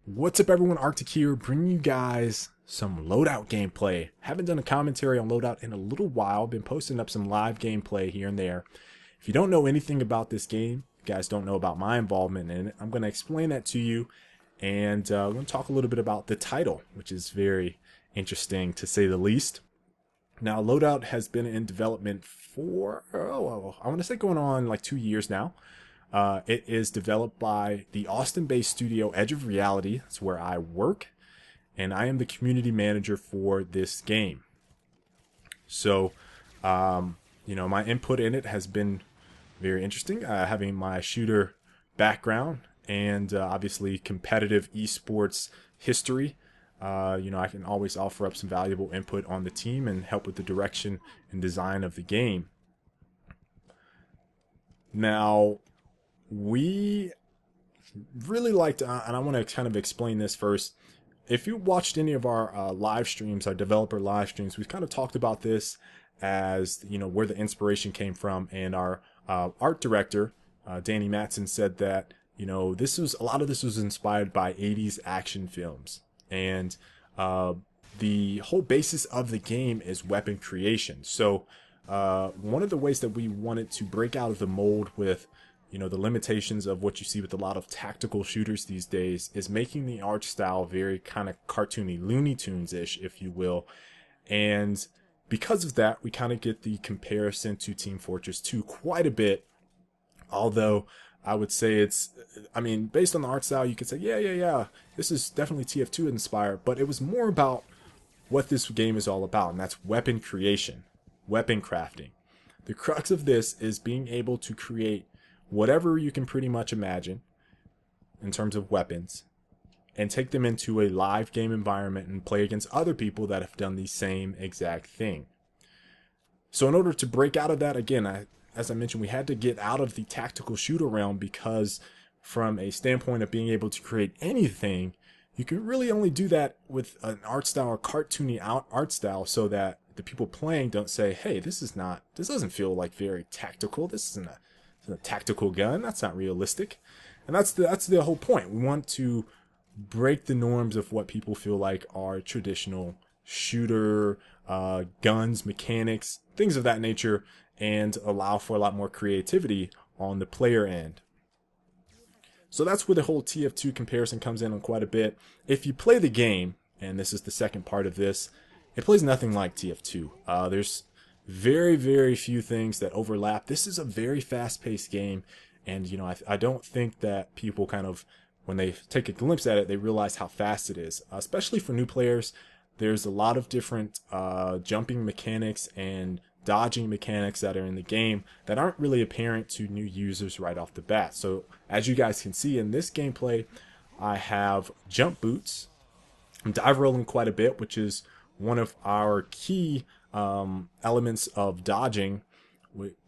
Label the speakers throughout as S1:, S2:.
S1: What's up everyone, Arctic here, bringing you guys some Loadout gameplay. Haven't done a commentary on Loadout in a little while, been posting up some live gameplay here and there. If you don't know anything about this game, you guys don't know about my involvement in it, I'm going to explain that to you, and we're going to talk a little bit about the title, which is very interesting to say the least. Now, Loadout has been in development for, I want to say going on like 2 years now. It is developed by the Austin-based studio Edge of Reality. That's where I work, and I am the community manager for this game. So, my input in it has been very interesting, having my shooter background and obviously competitive esports history. I can always offer up some valuable input on the team and help with the direction and design of the game. Now, we really liked, and I want to kind of explain this first. If you watched any of our live streams, our developer live streams, we've kind of talked about this as, where the inspiration came from. And our art director, Danny Matson, said that, a lot of this was inspired by 80s action films. And the whole basis of the game is weapon creation. So one of the ways that we wanted to break out of the mold with the limitations of what you see with a lot of tactical shooters these days is making the art style very kind of cartoony, Looney Tunes-ish, if you will. And because of that, we kind of get the comparison to Team Fortress 2 quite a bit. Although I would say based on the art style, you could say, yeah, this is definitely TF2 inspired, but it was more about what this game is all about, and that's weapon creation, weapon crafting. The crux of this is being able to create whatever you can pretty much imagine in terms of weapons and take them into a live game environment and play against other people that have done the same exact thing. So in order to break out of that, again, as I mentioned, we had to get out of the tactical shooter realm, because from a standpoint of being able to create anything, you can really only do that with an art style or cartoony art style, so that the people playing don't say, hey, this doesn't feel like very tactical. This isn't a tactical gun. That's not realistic. And that's the whole point. We want to break the norms of what people feel like are traditional shooter guns, mechanics, things of that nature, and allow for a lot more creativity on the player end. So that's where the whole TF2 comparison comes in on quite a bit. If you play the game, and this is the second part of this, it plays nothing like TF2. There's very, very few things that overlap. This is a very fast-paced game, and I don't think that people kind of, when they take a glimpse at it, they realize how fast it is. Especially for new players, there's a lot of different jumping mechanics and dodging mechanics that are in the game that aren't really apparent to new users right off the bat. So as you guys can see in this gameplay, I have jump boots. I'm dive rolling quite a bit, which is one of our key elements of dodging.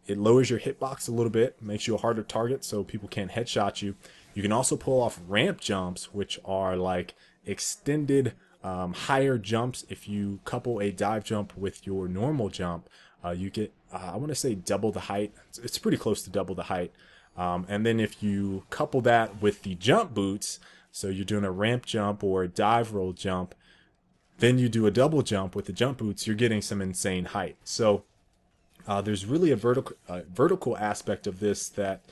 S1: It lowers your hitbox a little bit, makes you a harder target so people can't headshot you. You can also pull off ramp jumps, which are like extended higher jumps. If you couple a dive jump with your normal jump, you get, I want to say, double the height. It's pretty close to double the height. And then if you couple that with the jump boots, so you're doing a ramp jump or a dive roll jump, then you do a double jump with the jump boots, you're getting some insane height. So there's really a vertical aspect of this that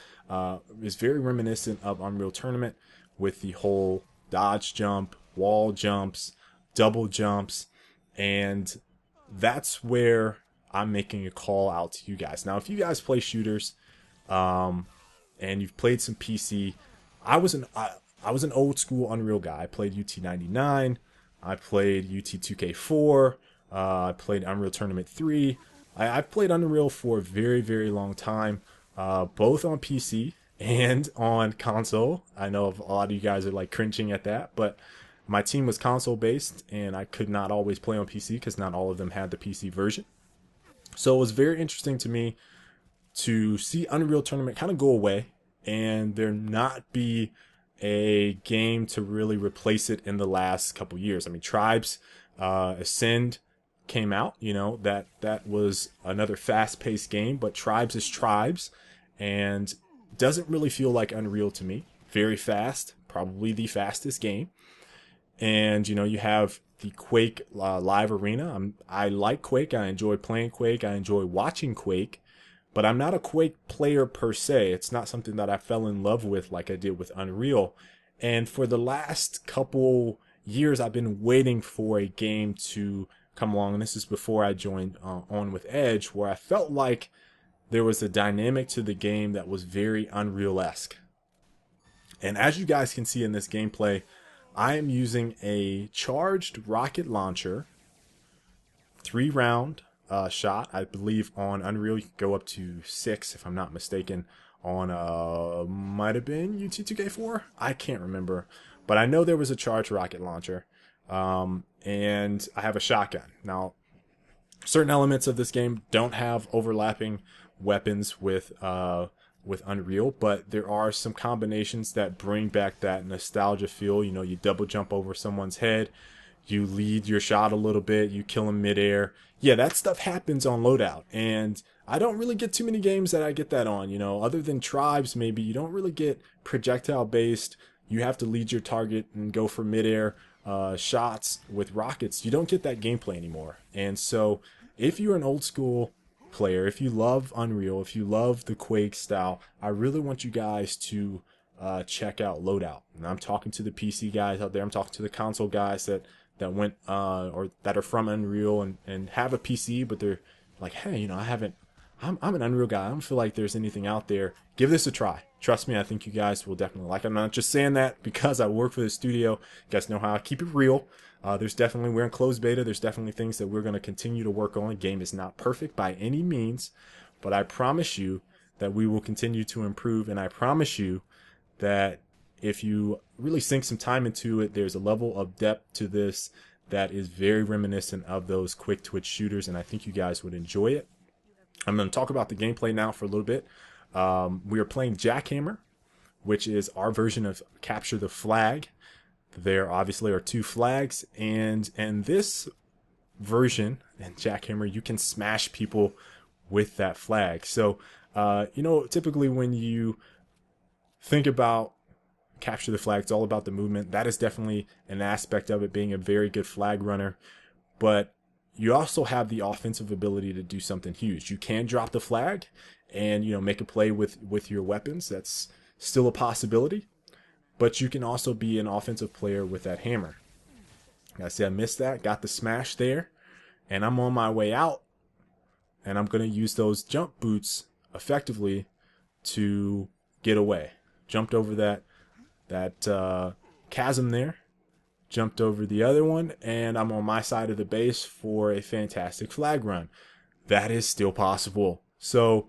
S1: is very reminiscent of Unreal Tournament, with the whole dodge jump, wall jumps, double jumps, and that's where I'm making a call out to you guys. Now, if you guys play shooters and you've played some PC, I was an old school Unreal guy. I played UT99. I played UT2K4, I played Unreal Tournament 3. I've played Unreal for a very, very long time, both on PC and on console. I know a lot of you guys are like cringing at that, but my team was console based, and I could not always play on PC because not all of them had the PC version. So it was very interesting to me to see Unreal Tournament kind of go away and there not be a game to really replace it in the last couple years. I mean, Tribes Ascend came out, that was another fast-paced game, but Tribes is Tribes and doesn't really feel like Unreal to me. Very fast, probably the fastest game. And you have the Quake live arena. I like Quake. I enjoy playing Quake. I enjoy watching Quake. But I'm not a Quake player per se. It's not something that I fell in love with like I did with Unreal. And for the last couple years, I've been waiting for a game to come along. And this is before I joined on with Edge, where I felt like there was a dynamic to the game that was very Unreal-esque. And as you guys can see in this gameplay, I am using a charged rocket launcher, 3-round shot. I believe on Unreal you can go up to 6 if I'm not mistaken. On might have been UT2K4, I can't remember, but I know there was a charged rocket launcher, and I have a shotgun. Now, certain elements of this game don't have overlapping weapons with Unreal, but there are some combinations that bring back that nostalgia feel. You double jump over someone's head, you lead your shot a little bit, you kill them midair. Yeah, that stuff happens on Loadout, and I don't really get too many games that I get that on. Other than Tribes, maybe you don't really get projectile based. You have to lead your target and go for midair shots with rockets. You don't get that gameplay anymore. And so, if you're an old school player, if you love Unreal, if you love the Quake style, I really want you guys to check out Loadout. And I'm talking to the PC guys out there. I'm talking to the console guys that went or that are from Unreal and have a PC, but they're like, hey, I'm an Unreal guy. I don't feel like there's anything out there. Give this a try. Trust me, I think you guys will definitely like it. I'm not just saying that because I work for the studio. You guys know how I keep it real. We're in closed beta. There's definitely things that we're going to continue to work on. The game is not perfect by any means, but I promise you that we will continue to improve. And I promise you that if you really sink some time into it, there's a level of depth to this that is very reminiscent of those quick twitch shooters, and I think you guys would enjoy it. I'm going to talk about the gameplay now for a little bit. We are playing Jackhammer, which is our version of Capture the Flag. There obviously are 2 flags, and this version in Jackhammer, you can smash people with that flag. So, typically when you think about Capture the Flag, it's all about the movement. That is definitely an aspect of it, being a very good flag runner. But you also have the offensive ability to do something huge. You can drop the flag and make a play with your weapons. That's still a possibility. But you can also be an offensive player with that hammer. Like I said, I missed that. Got the smash there. And I'm on my way out. And I'm going to use those jump boots effectively to get away. Jumped over that chasm there. Jumped over the other one. And I'm on my side of the base for a fantastic flag run. That is still possible. So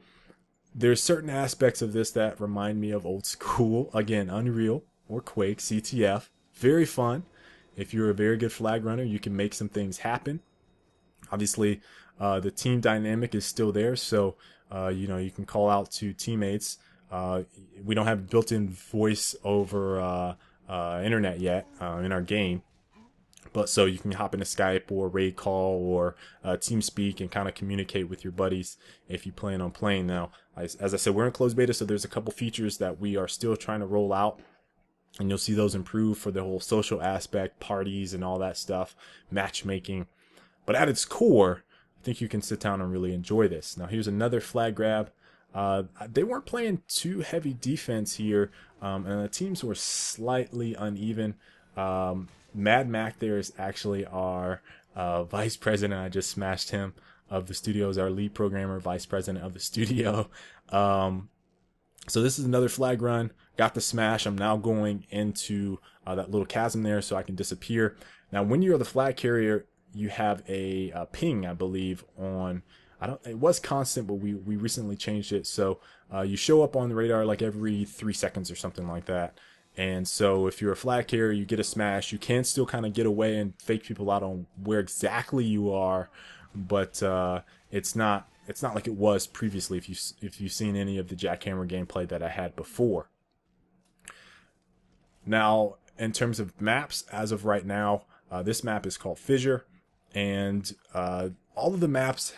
S1: there's certain aspects of this that remind me of old school. Again, Unreal or Quake, CTF. Very fun. If you're a very good flag runner, you can make some things happen. Obviously, the team dynamic is still there, so you can call out to teammates. We don't have built-in voice over internet yet in our game, but so you can hop into Skype or raid call or TeamSpeak and kind of communicate with your buddies if you plan on playing. Now, as I said, we're in closed beta, so there's a couple features that we are still trying to roll out. And you'll see those improve for the whole social aspect, parties and all that stuff, matchmaking. But at its core, I think you can sit down and really enjoy this. Now here's another flag grab. They weren't playing too heavy defense here, and the teams were slightly uneven. Mad Mac there is actually our vice president. I just smashed him of the studio, is our lead programmer, vice president of the studio. So this is another flag run. Got the smash. I'm now going into that little chasm there so I can disappear. Now, when you're the flag carrier, you have a ping, I believe, on. It was constant, but we recently changed it. So you show up on the radar like every 3 seconds or something like that. And so if you're a flag carrier, you get a smash. You can still kind of get away and fake people out on where exactly you are, but it's not like it was previously. If you've seen any of the Jackhammer gameplay that I had before. Now, in terms of maps, as of right now, this map is called Fissure, and all of the maps,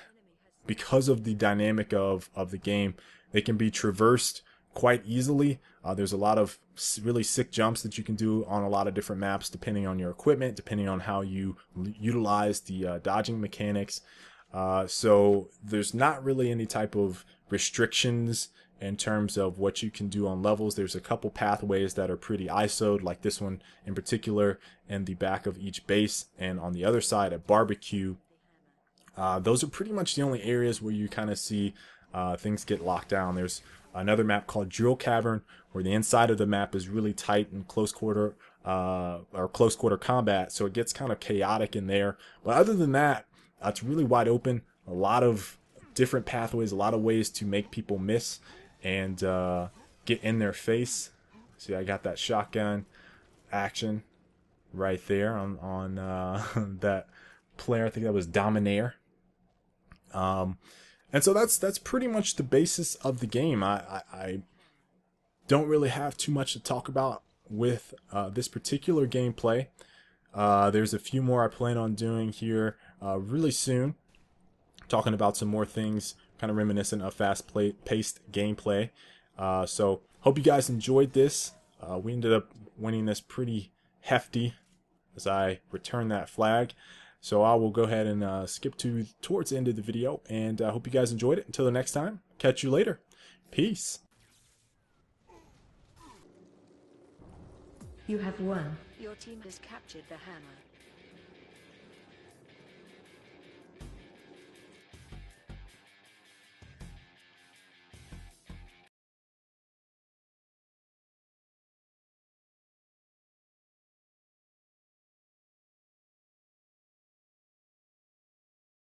S1: because of the dynamic of the game, they can be traversed quite easily. There's a lot of really sick jumps that you can do on a lot of different maps, depending on your equipment, depending on how you utilize the dodging mechanics. So there's not really any type of restrictions in terms of what you can do on levels. There's a couple pathways that are pretty ISO'd, like this one in particular, in the back of each base, and on the other side at Barbecue. Those are pretty much the only areas where you kind of see things get locked down. There's another map called Drill Cavern, where the inside of the map is really tight and close quarter combat, so it gets kind of chaotic in there. But other than that, it's really wide open. A lot of different pathways, a lot of ways to make people miss and get in their face. See, I got that shotgun action right there on that player. I think that was Dominaire. And so that's pretty much the basis of the game. I don't really have too much to talk about with this particular gameplay. There's a few more I plan on doing here really soon, talking about some more things kind of reminiscent of fast-paced gameplay. So hope you guys enjoyed this. We ended up winning this pretty hefty as I return that flag. So I will go ahead and skip towards the end of the video, and I hope you guys enjoyed it. Until the next time, catch you later. Peace.
S2: You have won.
S3: Your team has captured the hammer.